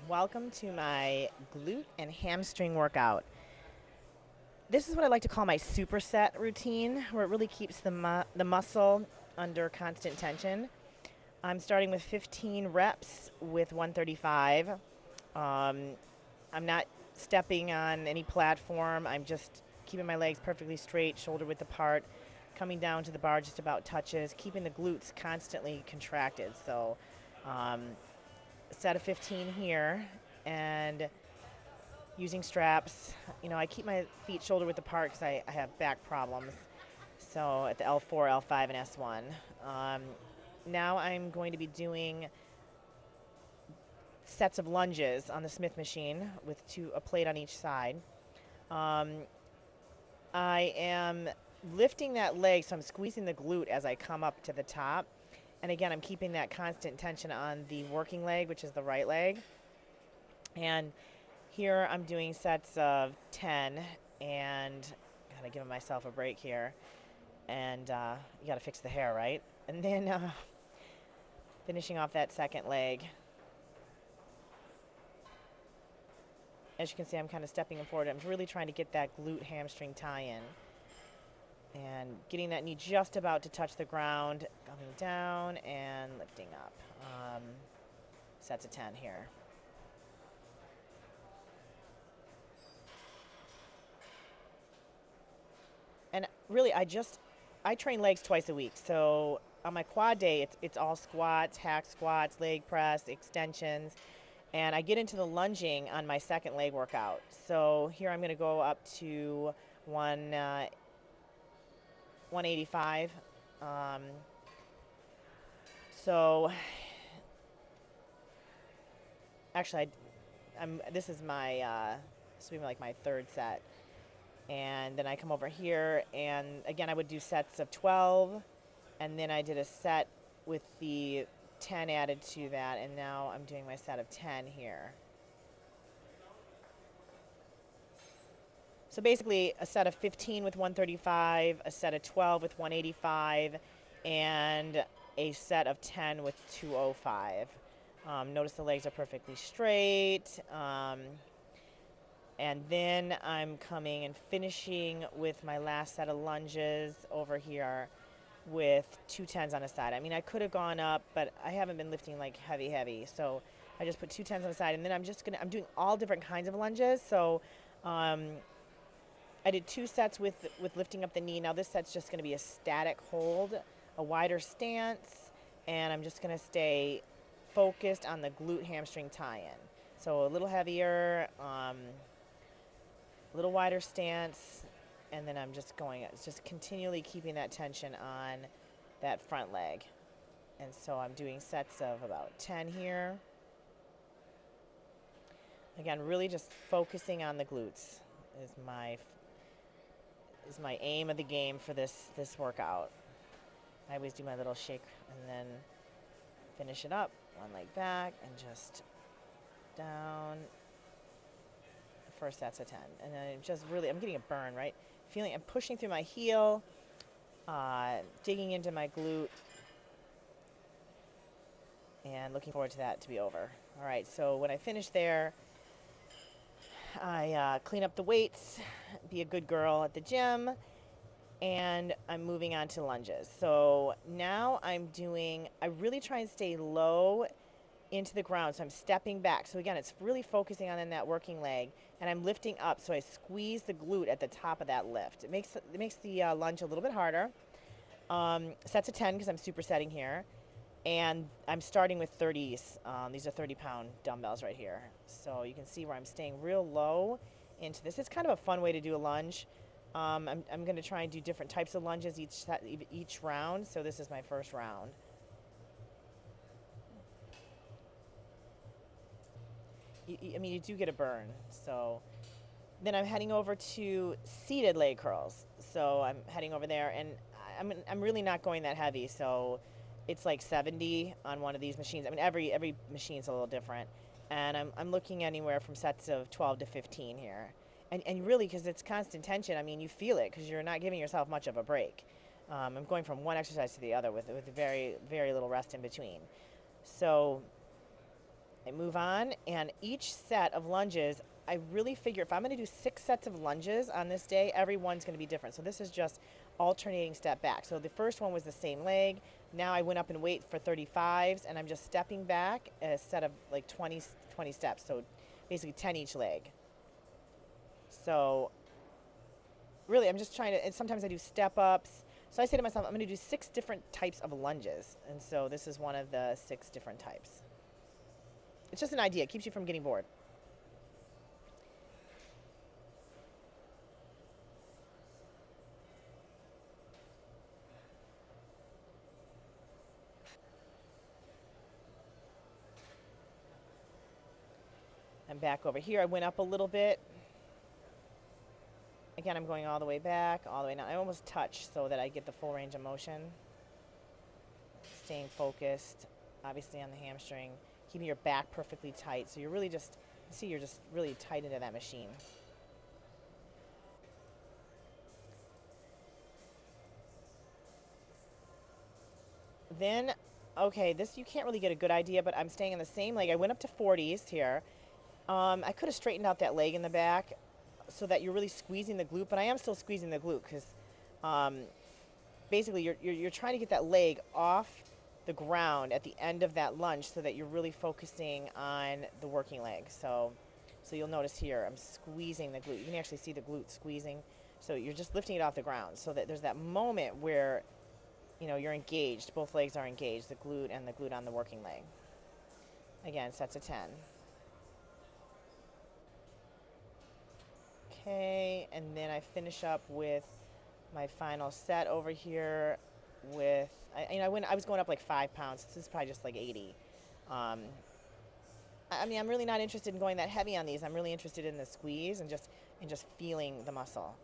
Welcome to my glute and hamstring workout. This is what I like to call my superset routine, where it really keeps the muscle under constant tension. I'm starting with 15 reps with 135. I'm not stepping on any platform. I'm just keeping my legs perfectly straight, shoulder width apart, coming down to the bar just about touches, keeping the glutes constantly contracted. So, set of 15 here, and using straps. I keep my feet shoulder width apart because I have back problems. So at the L4, L5, and S1. Um, Now I'm going to be doing sets of lunges on the Smith machine with a plate on each side. Um, I am lifting that leg, so I'm squeezing the glute as I come up to the top. And again, I'm keeping that constant tension on the working leg, which is the right leg. And here I'm doing sets of 10, and kind of giving myself a break here. And you got to fix the hair, right? And then finishing off that second leg. As you can see, I'm kind of stepping forward. I'm really trying to get that glute hamstring tie-in. And getting that knee just about to touch the ground, coming down and lifting up. Sets of 10 here. And really, I train legs twice a week. So on my quad day, it's all squats, hack squats, leg press, extensions. And I get into the lunging on my second leg workout. So here I'm going to go up to 185. So actually, this is this will be like my third set. And then I come over here, and again, I would do sets of 12, and then I did a set with the 10 added to that, and now I'm doing my set of 10 here. So basically, a set of 15 with 135, a set of 12 with 185, and a set of 10 with 205. Notice the legs are perfectly straight. And then I'm coming and finishing with my last set of lunges over here with 2 10s on a side. I mean, I could have gone up, but I haven't been lifting like heavy. So I just put 2 10s on the side, and then I'm doing all different kinds of lunges. So I did 2 sets with lifting up the knee. Now this set's just going to be a static hold, a wider stance, and I'm just going to stay focused on the glute hamstring tie-in. So a little heavier, a little wider stance, and then I'm just continually keeping that tension on that front leg. And so I'm doing sets of about 10 here. Again, really just focusing on the glutes is my aim of the game for this workout. I always do my little shake and then finish it up, one leg back, and just down. First sets of 10, and then I'm getting a burn, right? I'm pushing through my heel, digging into my glute, and looking forward to that to be over. All right, so when I finish there, I clean up the weights, be a good girl at the gym, and I'm moving on to lunges. So now I really try and stay low into the ground, so I'm stepping back. So again, it's really focusing on that working leg, and I'm lifting up, so I squeeze the glute at the top of that lift. It makes the lunge a little bit harder. Sets of 10 because I'm supersetting here, and I'm starting with 30s. These are 30-pound dumbbells right here, so you can see where I'm staying real low into this. It's kind of a fun way to do a lunge. I'm going to try and do different types of lunges each round, so this is my first round. You do get a burn. So then I'm heading over to seated leg curls. So I'm heading over there, and I'm really not going that heavy. So it's like 70 on one of these machines. I mean, every machine's a little different. And I'm looking anywhere from sets of 12 to 15 here. And really, because it's constant tension, I mean, you feel it because you're not giving yourself much of a break. I'm going from one exercise to the other with very, very little rest in between. So I move on, and each set of lunges, I really figure if I'm going to do 6 sets of lunges on this day, every one's going to be different. So this is just alternating step back. So the first one was the same leg. Now I went up in weight for 35s, and I'm just stepping back a set of like 20 steps. So basically 10 each leg. So really, I'm just trying to, and sometimes I do step ups. So I say to myself, I'm going to do 6 different types of lunges. And so this is one of the 6 different types. It's just an idea. It keeps you from getting bored. I'm back over here. I went up a little bit. Again, I'm going all the way back, all the way down. I almost touch so that I get the full range of motion. Staying focused, obviously on the hamstring. Keeping your back perfectly tight. So you're really just, see, you're just really tight into that machine. Then, okay, this you can't really get a good idea, but I'm staying in the same leg. I went up to 40s here. I could have straightened out that leg in the back so that you're really squeezing the glute, but I am still squeezing the glute because basically you're trying to get that leg off the ground at the end of that lunge so that you're really focusing on the working leg. So you'll notice here I'm squeezing the glute. You can actually see the glute squeezing. So you're just lifting it off the ground so that there's that moment where you're engaged. Both legs are engaged, the glute and the glute on the working leg. Again, sets of 10. Okay, and then I finish up with my final set over here with, I was going up like 5 pounds. This is probably just like 80. I mean, I'm really not interested in going that heavy on these. I'm really interested in the squeeze and just feeling the muscle.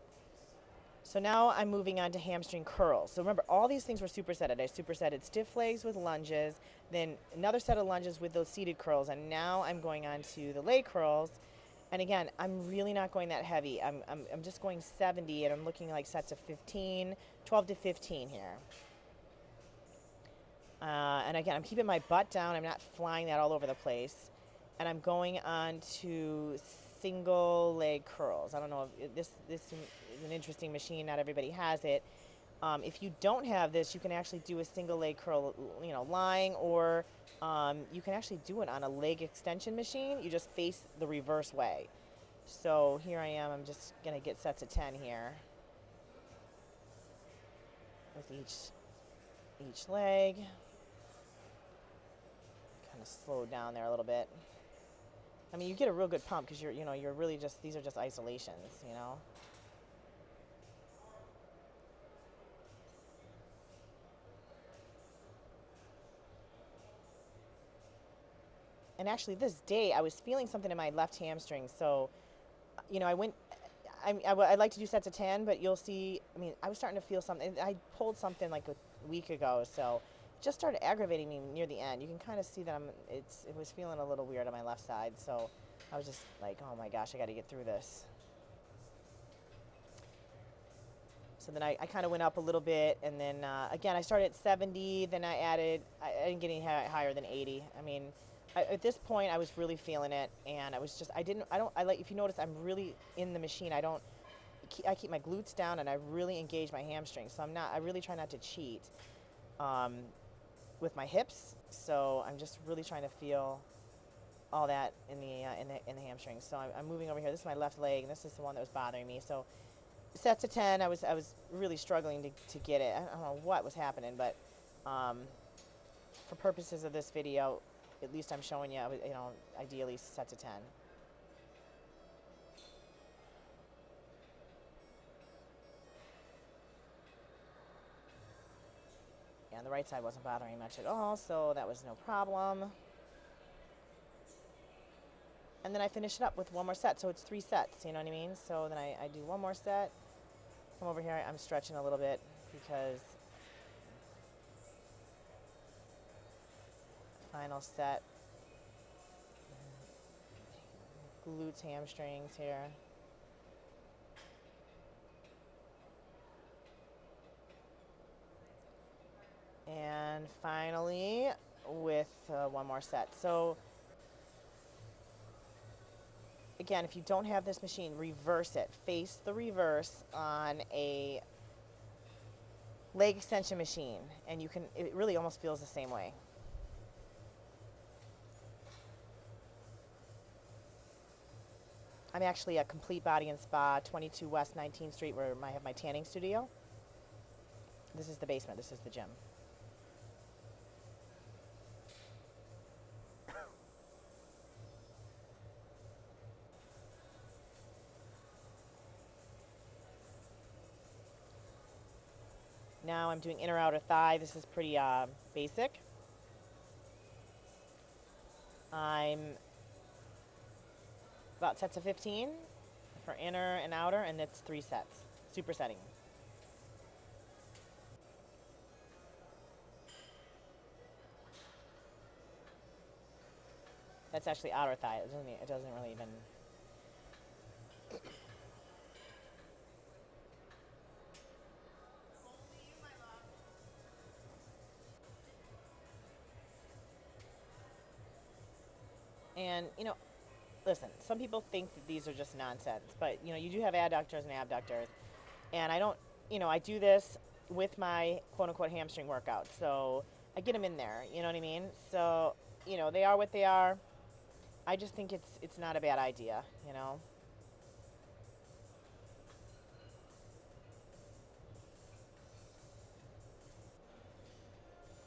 So now I'm moving on to hamstring curls. So remember, all these things were supersetted. I supersetted stiff legs with lunges, then another set of lunges with those seated curls, and now I'm going on to the leg curls. And again, I'm really not going that heavy. I'm just going 70, and I'm looking like sets of 15, 12 to 15 here. And again, I'm keeping my butt down. I'm not flying that all over the place. And I'm going on to single leg curls. I don't know if this is an interesting machine. Not everybody has it. If you don't have this, you can actually do a single leg curl, lying, or you can actually do it on a leg extension machine. You just face the reverse way. So here I am. I'm just going to get sets of 10 here with each leg. Kind of slow down there a little bit. I mean, you get a real good pump because you're really just, these are just isolations, And actually this day I was feeling something in my left hamstring. So, I like to do sets of 10, but you'll see, I was starting to feel something. I pulled something like a week ago, so it just started aggravating me near the end. You can kind of see that it was feeling a little weird on my left side. So I was just like, oh my gosh, I got to get through this. So then I kind of went up a little bit, and then again I started at 70. Then I didn't get any higher than 80. At this point I was really feeling it, and if you notice, I'm really in the machine. I keep my glutes down, and I really engage my hamstrings. So I really try not to cheat with my hips. So I'm just really trying to feel all that in the hamstrings. So I'm moving over here. This is my left leg, and this is the one that was bothering me. So sets of 10, I was really struggling to get it. I don't know what was happening, but for purposes of this video, at least I'm showing you, ideally sets of 10. Yeah, and the right side wasn't bothering much at all, so that was no problem. And then I finish it up with one more set, so it's 3 sets, you know what I mean? So then I do one more set, come over here, I'm stretching a little bit because final set, glutes, hamstrings here. And finally with one more set. So again, if you don't have this machine, reverse it. Face the reverse on a leg extension machine, and you can, it really almost feels the same way. I'm actually at Complete Body and Spa, 22 West 19th Street, where I have my tanning studio. This is the basement. This is the gym. Now I'm doing inner outer thigh. This is pretty basic. I'm about sets of 15 for inner and outer, and it's 3 sets. Supersetting. That's actually outer thigh. It doesn't really even. And listen, some people think that these are just nonsense, but you do have adductors and abductors, and I don't, I do this with my quote unquote hamstring workout, so I get them in there. You know what I mean? So they are what they are. I just think it's not a bad idea.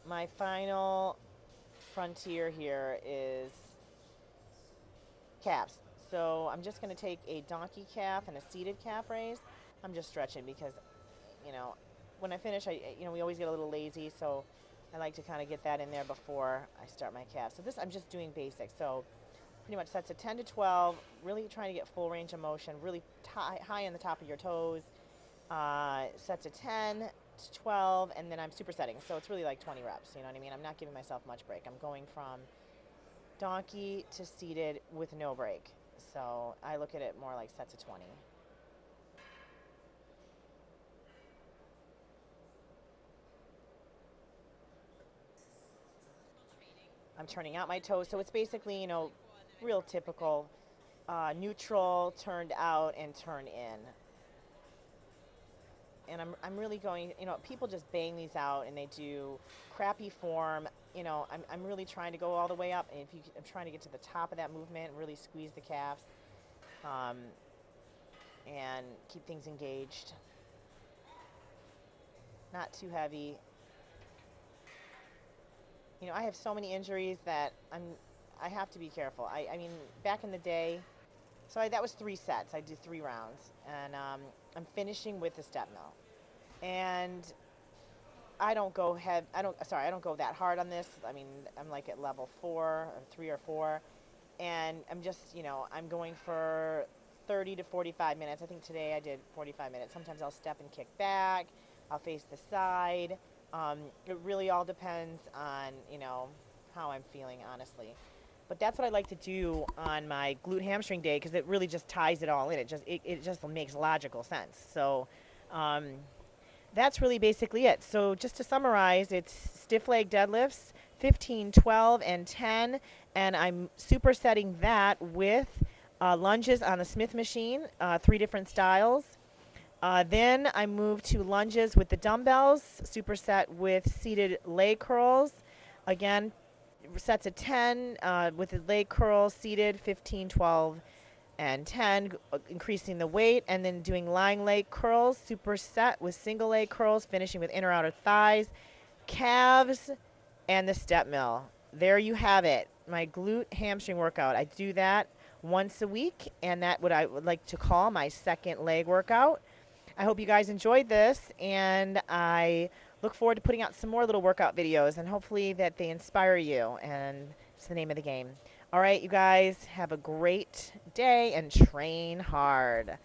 My final frontier here is calves. So I'm just going to take a donkey calf and a seated calf raise. I'm just stretching because, when I finish, we always get a little lazy, so I like to kind of get that in there before I start my calf. So this, I'm just doing basic. So pretty much sets of 10 to 12, really trying to get full range of motion, really high on the top of your toes. Sets of 10 to 12, and then I'm supersetting. So it's really like 20 reps, you know what I mean? I'm not giving myself much break. I'm going from donkey to seated with no break. So I look at it more like sets of 20. I'm turning out my toes. So it's basically, real typical neutral, turned out, and turn in. And I'm really going, people just bang these out and they do crappy form. I'm really trying to go all the way up. And I'm trying to get to the top of that movement and really squeeze the calves and keep things engaged. Not too heavy. I have so many injuries that I have to be careful. I mean, back in the day, that was 3 sets. I did 3 rounds, and I'm finishing with the step mill. And I don't go that hard on this. I mean, I'm like at level 4 or 3 or 4, and I'm just, I'm going for 30 to 45 minutes. I think today I did 45 minutes. Sometimes I'll step and kick back. I'll face the side. It really all depends on, how I'm feeling, honestly. But that's what I like to do on my glute hamstring day because it really just ties it all in. It just makes logical sense. So that's really basically it. So just to summarize, it's stiff leg deadlifts, 15, 12, and 10. And I'm supersetting that with lunges on the Smith machine, 3 different styles. Then I move to lunges with the dumbbells, superset with seated leg curls. Again, sets of 10 with the leg curls seated, 15, 12, and 10, increasing the weight, and then doing lying leg curls, superset with single leg curls, finishing with inner outer thighs, calves, and the step mill. There you have it, my glute hamstring workout. I do that once a week, and that what I would like to call my second leg workout. I hope you guys enjoyed this, and I look forward to putting out some more little workout videos, and hopefully that they inspire you, and it's the name of the game. All right, you guys, have a great day and train hard.